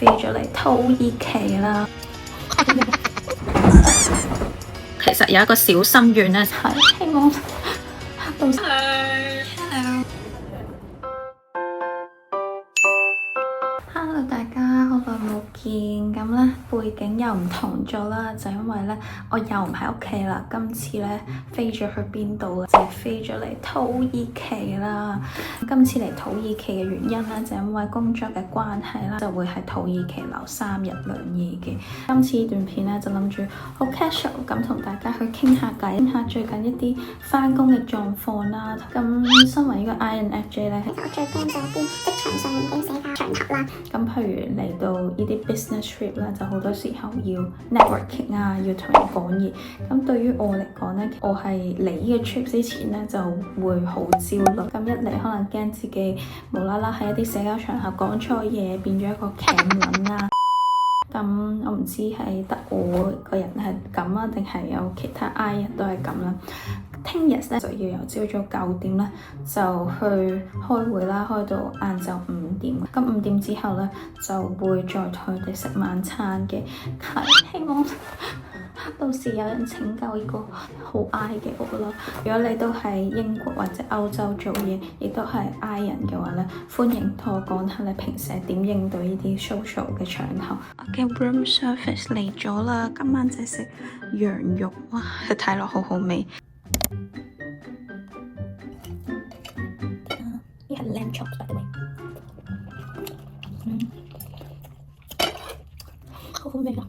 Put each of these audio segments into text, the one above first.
飛咗嚟土耳其啦。其實有一個小心願咧，係希望到時。Hello， 大家好耐冇見，咁咧背景又唔同咗啦，就因為咧我又唔喺屋企啦，今次咧飛咗去邊度？就係飛咗嚟土耳其啦。今次嚟土耳其嘅原因咧，就因為工作嘅關係啦，就會喺土耳其留3日2夜嘅。今次呢段片咧就諗住好 casual 咁同大家去傾下偈，傾下最近一啲返工嘅狀況啦。咁身為一個 INFJ 咧，我最驚就係啲職場上面嘅社交場合啦。咁譬如嚟到呢啲 business trip 咧，就好多時候要 networking 啊，要同人講嘢。咁對於我嚟講咧，我係嚟呢個 trip 之前咧就會好焦慮。咁一嚟可能驚自己無啦啦喺一啲社交場合講錯嘢，變咗一個鉗撚啦。咁我唔知係得我個人係咁啊，定係有其他 I 人都係咁啦。聽日咧就要由朝早9點咧就去開會啦，開到晏晝5點。咁5點之後咧就會再同佢哋食晚餐嘅。係希望到時有人拯救呢個好 I 嘅我咯。如果你都喺英國或者歐洲做嘢，亦都係 I 人嘅話咧，歡迎同我講下你平時係點應對呢啲 social 嘅場合。我嘅 room service 嚟咗啦，今晚就係食羊肉，哇，佢睇落好好味。呢係 lamb chops by the way， 好好味啊！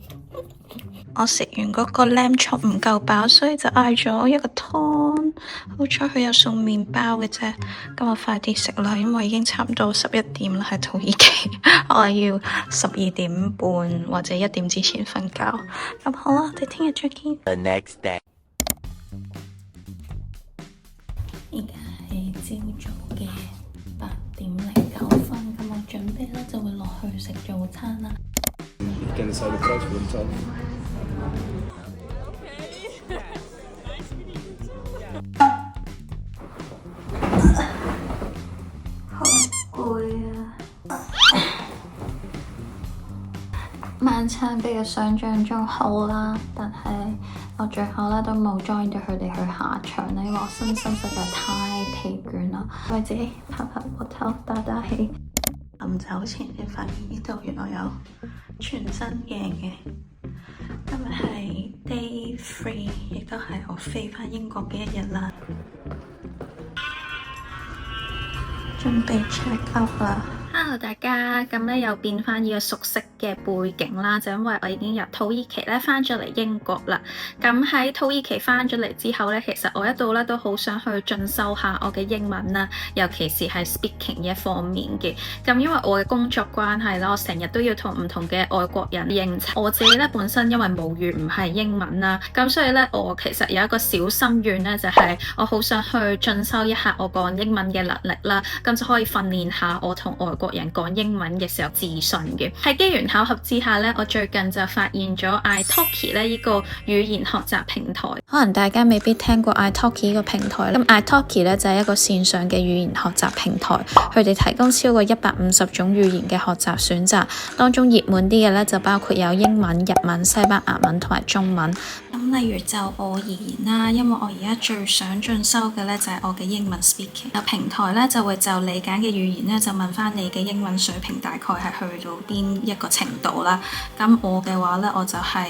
我食完嗰個 lamb chop 唔夠飽，所以就嗌咗一個湯。好彩佢有送麵包嘅啫。咁我快啲食啦，因為已經差唔多11點啦，喺土耳其，我要12點半或者1點之前瞓覺。咁好啦，我哋聽日再見。The next day， 而家係朝早嘅8點09分，咁我準備咧就會落去食早餐啦。好攰啊！晚餐比我想象中好啦，但係我最後咧都冇 join 到佢哋去下場咧，因為我身心實在太疲倦啦，為自己拍拍膊頭打打氣。臨走前先發現呢度原來有全身鏡嘅。今日係 day 3，亦都係我飛返英國嘅一日啦。準備 check out 啦。Hello 大家，咁咧又變翻呢個熟悉嘅背景啦，就因為我已經由土耳其咧翻咗嚟英國啦。咁喺土耳其翻咗嚟之後咧，其實我一度咧都好想去進修下我嘅英文啦，尤其是係 speaking 呢一方面嘅。咁因為我嘅工作關係啦，我成日都要同唔同嘅外國人應酬。我自己咧本身因為母語唔係英文啦，咁所以咧我其實有一個小心願咧，就係我好想去進修一下我講英文嘅能力啦，咁就可以訓練下我同外國人講英文嘅時候自信嘅。喺機緣巧合之下咧，我最近就發現咗 italki 咧呢個語言學習平台。可能大家未必聽過 italki 呢個平台。咁 italki 咧就係一個線上嘅語言學習平台，佢哋提供超過150種語言嘅學習選擇，當中熱門啲嘅咧就包括有英文、日文、西班牙文同埋中文。咁例如就我而言啦，因為我而家最想進修嘅咧就係我嘅英文 speaking。有平台咧就會就你揀嘅語言咧就問翻你嘅英文水平大概係去到邊一個程度啦。咁我嘅話咧我就係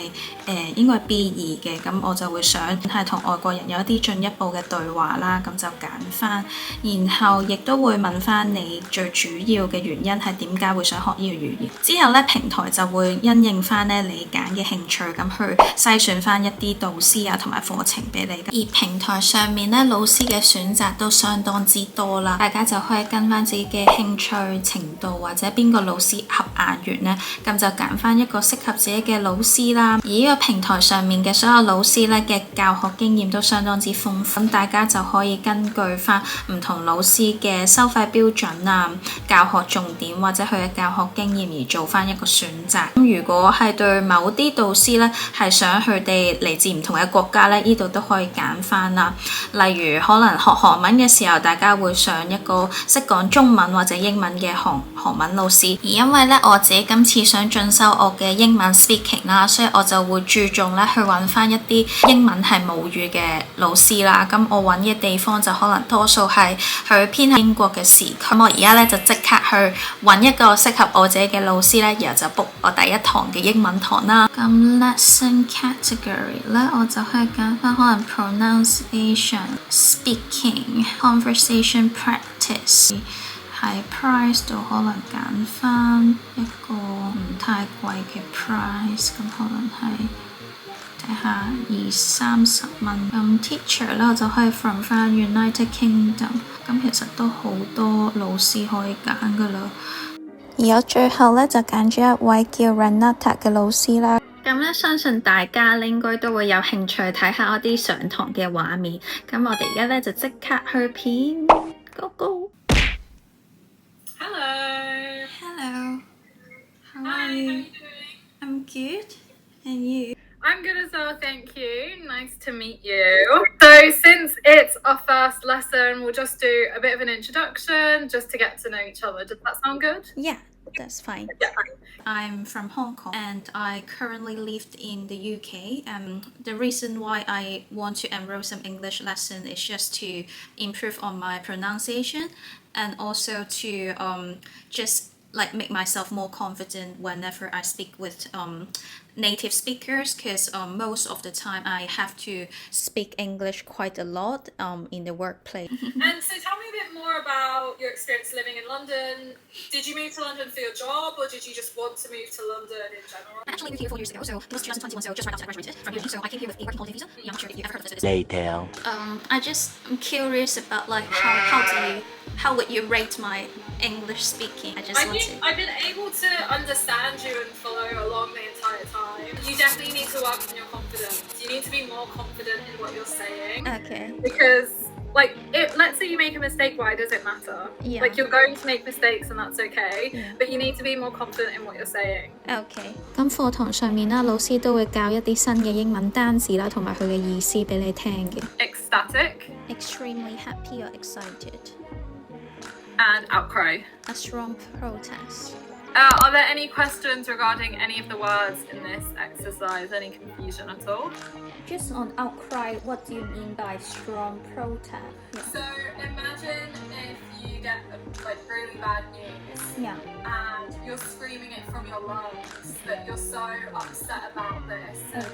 應該係 B2嘅，咁我就會想係同外國人有一啲進一步嘅對話啦，咁就揀翻，然後亦都會問翻你最主要嘅原因係點解會想學呢個語言。之後咧平台就會因應翻咧你揀嘅興趣，咁去篩選翻一啲導師啊同埋課程俾你。而平台上面咧老師嘅選擇都相當之多啦，大家就可以跟翻自己嘅興趣程度或者邊個老師合眼緣呢，咁就揀翻一個適合自己嘅老師啦。而呢個平台上面嘅所有老師咧嘅教學經驗都相當之豐富，咁大家就可以根據翻唔同老師嘅收費標準啊、教學重點或者佢嘅教學經驗而做翻一個選擇。咁如果係對某啲導師咧係想佢哋嚟自唔同嘅國家咧，呢度都可以揀翻啦。例如可能學韓文嘅時候，大家會上一個識講中文或者英文嘅韓文老師。而因為咧我自己今次想進修我嘅英文 speaking 啦，所以我就會注重咧去揾翻一啲英文係母語嘅老師啦。咁我揾嘅地方就可能多數係去偏向英國嘅時區。咁我而家咧就即刻去揾一個適合我自己嘅老師咧，然後就 book 我第一堂嘅英文堂啦。咁 lesson category 咧，我就可以揀翻可能 pronunciation、speaking、conversation practice。喺 price 度可能揀翻一個唔太貴嘅 price， 咁可能係睇下20-30蚊。咁 teacher 咧，我就可以 from 翻 United Kingdom。咁其實都好多老師可以揀噶啦。而我最後咧就揀咗一位叫 Renata 嘅老師啦。咁咧，相信大家咧應該都會有興趣睇下我啲上堂嘅畫面。咁我哋而家咧就即刻去片 ，Go go。Hello. How are you? I'm good. And you? I'm good as well, thank you. Nice to meet you. So since it's our first lesson, we'll just do a bit of an introduction just to get to know each other. Does that sound good? Yeah, that's fine. Yeah. I'm from Hong Kong and I currently live in the UK. The reason why I want to enroll some English lesson is just to improve on my pronunciation and also to just like make myself more confident whenever I speak with native speakers, because most of the time I have to speak English quite a lot in the workplace. And so tell me a bit more about your experience living in London. Did you move to London for your job or did you just want to move to London in general? I actually moved here 4 years ago, so it was 2021, so just right after I graduated from uni. So I came here with a working holiday visa. Yeah, I'm not sure if you've ever heard of this. Later. I'm curious about like how would you rate my English speaking? I think I've been able to understand you and follow along the entire time. You definitely need to work on your confidence. You need to be more confident in what you're saying. Okay. Because like let's say you make a mistake, why does it matter? Yeah. Like you're going to make mistakes and that's okay. Yeah. But you need to be more confident in what you're saying. Okay. 咁課堂上面啦，老師都會教一啲新嘅英文單詞啦，同埋佢嘅意思俾你聽嘅。Ecstatic. Extremely happy or excited. And outcry. A strong protest. Are there any questions regarding any of the words in this exercise? Any confusion at all? Just on outcry, what do you mean by strong protest? So imagine if you get like really bad news. Yeah. And you're screaming it from your lungs that you're so upset about this and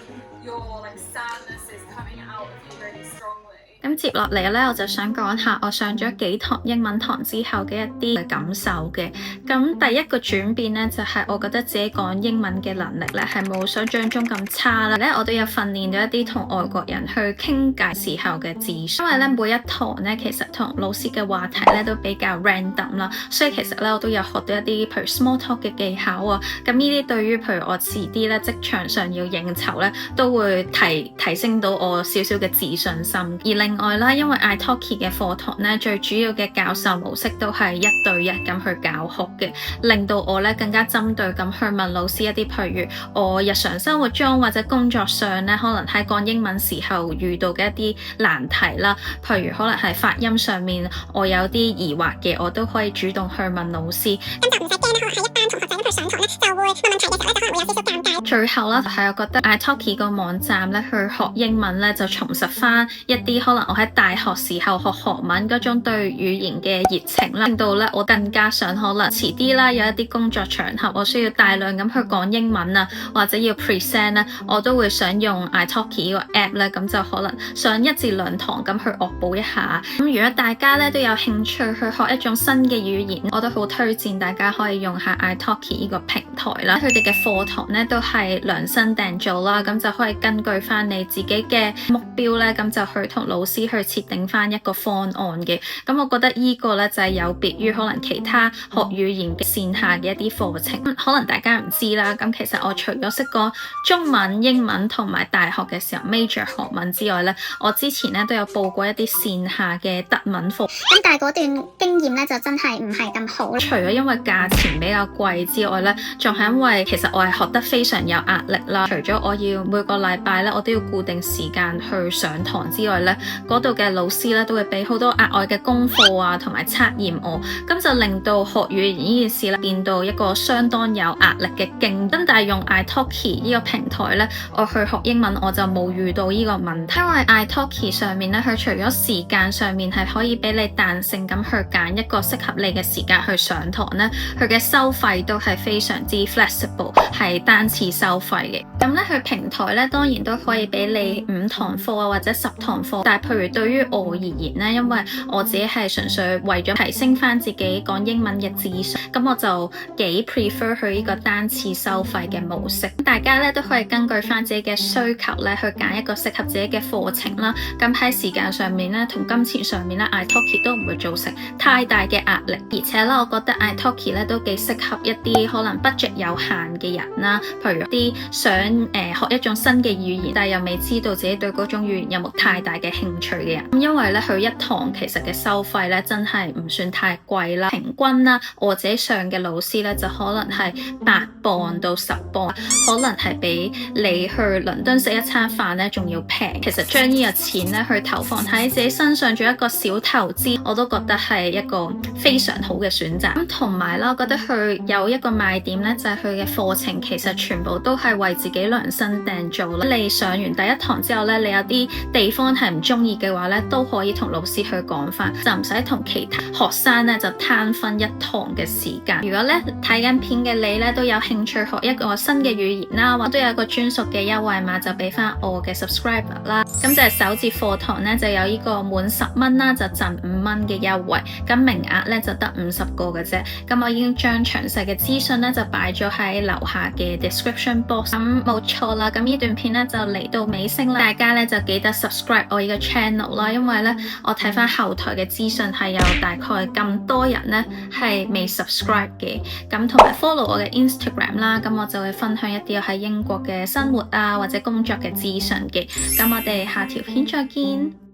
your like sadness is coming out of you really strongly. 咁接落嚟咧，我就想講下我上咗幾堂英文堂之後嘅一啲感受嘅。咁第一個轉變咧，就係我覺得自己講英文嘅能力咧係冇想像中咁差啦。咧我都有訓練到一啲同外國人去傾偈時候嘅自信，因為咧每一堂咧其實同老師嘅話題咧都比較 random 啦，所以其實咧我都有學到一啲譬如 small talk 嘅技巧啊。咁呢啲對於譬如我遲啲咧職場上要應酬咧，都會提升到我少少嘅自信心。而另外啦，因為 italki 嘅課堂咧，最主要嘅教授模式都係1對1咁去教學嘅，令到我咧更加針對咁去問老師一啲譬如我日常生活中或者工作上咧，可能喺講英文時候遇到嘅一啲難題啦，譬如可能係發音上面我有啲疑惑嘅，我都可以主動去問老師。咁就唔使驚啦，可能係一班同學仔咁去上堂咧，就會問問題嘅時候咧，就可能會有少少尷尬。最後啦，係我覺得 italki 個網站咧去學英文咧，就重拾翻一啲可能我喺大學時候學韓文嗰種對語言嘅熱情啦，令到咧我更加想可能遲啲啦有一啲工作場合我需要大量咁去講英文啊，或者要 present 咧，我都會想用 italki 呢個 app 咧，咁就可能上1至2堂咁去惡補一下。咁如果大家咧都有興趣去學一種新嘅語言，我都好推薦大家可以用下 italki 呢個平台啦。佢哋嘅課堂咧都係量身訂造啦，咁就可以根據翻你自己嘅目標咧，咁就去同老師去設定翻一個方案嘅。咁我覺得呢個咧就係有別於可能其他學語言嘅線下嘅一啲課程。可能大家唔知啦，咁其實我除咗識講中文、英文同埋大學嘅時候 major 韓文之外咧，我之前咧都有報過一啲線下嘅德文課。咁但係嗰段經驗咧就真係唔係咁好。除咗因為價錢比較貴之外咧，仲係因為其實我係學得非常有壓力啦。除咗我要每個禮拜咧，我都要固定時間去上堂之外咧，嗰度嘅老師咧都會俾好多額外嘅功課啊，同埋測驗我，咁就令到學語言呢件事咧變到一個相當有壓力嘅競爭。但係用 italki 呢個平台咧，我去學英文我就冇遇到呢個問題，因為 italki 上面咧，佢除咗時間上面係可以俾你彈性咁去揀一個適合你嘅時間去上堂咧，佢嘅收費都係非常之 flexible， 係單次收費嘅。咁咧佢平台咧當然都可以俾你5堂課啊或者10堂課，但係譬如對於我而言咧，因為我自己係純粹為咗提升翻自己講英文嘅智商，咁我就幾 prefer 去呢個單次收費嘅模式。大家咧都可以根據翻自己嘅需求咧去揀一個適合自己嘅課程啦。咁喺時間上面咧同金錢上面咧 italki 都唔會造成太大嘅壓力，而且咧我覺得 italki 咧都幾適合一啲可能 budget 有限嘅人啦，譬如啲想學一種新嘅語言，但係又未知道自己對嗰種語言有冇太大嘅興趣嘅人。因為咧佢一堂其實嘅收費咧真係唔算太貴啦，平均啦我自己上嘅老師咧就可能係8磅到10磅，可能係比你去倫敦食一餐飯咧仲要平。其實將呢個錢咧去投放喺自己身上做一個小投資，我都覺得係一個非常好嘅選擇。咁同埋啦，我覺得佢有一個賣點咧，就係佢嘅課程其實全部都係為自己量身訂做啦。你上完第一堂之後咧，你有啲地方係唔中意嘅話咧，都可以同老師去講翻，就唔使同其他學生咧就攤分一堂嘅時間。如果咧睇緊片嘅你咧都有興趣學一個新嘅語言啦，或者都有一個專屬嘅優惠碼，就俾翻我嘅 subscriber 啦。咁就係首節課堂咧就有呢個滿10蚊啦，就贈5蚊嘅優惠。咁名額咧就得50個嘅啫。咁我已經將詳細嘅資訊咧就擺咗喺樓下嘅 description box。咁冇錯啦，咁呢段片咧就嚟到尾聲啦，大家咧就記得 subscribe 我呢個 channel 啦，因為咧我睇翻後台嘅資訊係有大概咁多人咧係未 subscribe 嘅。咁同埋 follow 我嘅 Instagram 啦，咁我就會分享一啲我喺英國嘅生活啊或者工作嘅資訊嘅。咁我哋下條片再見。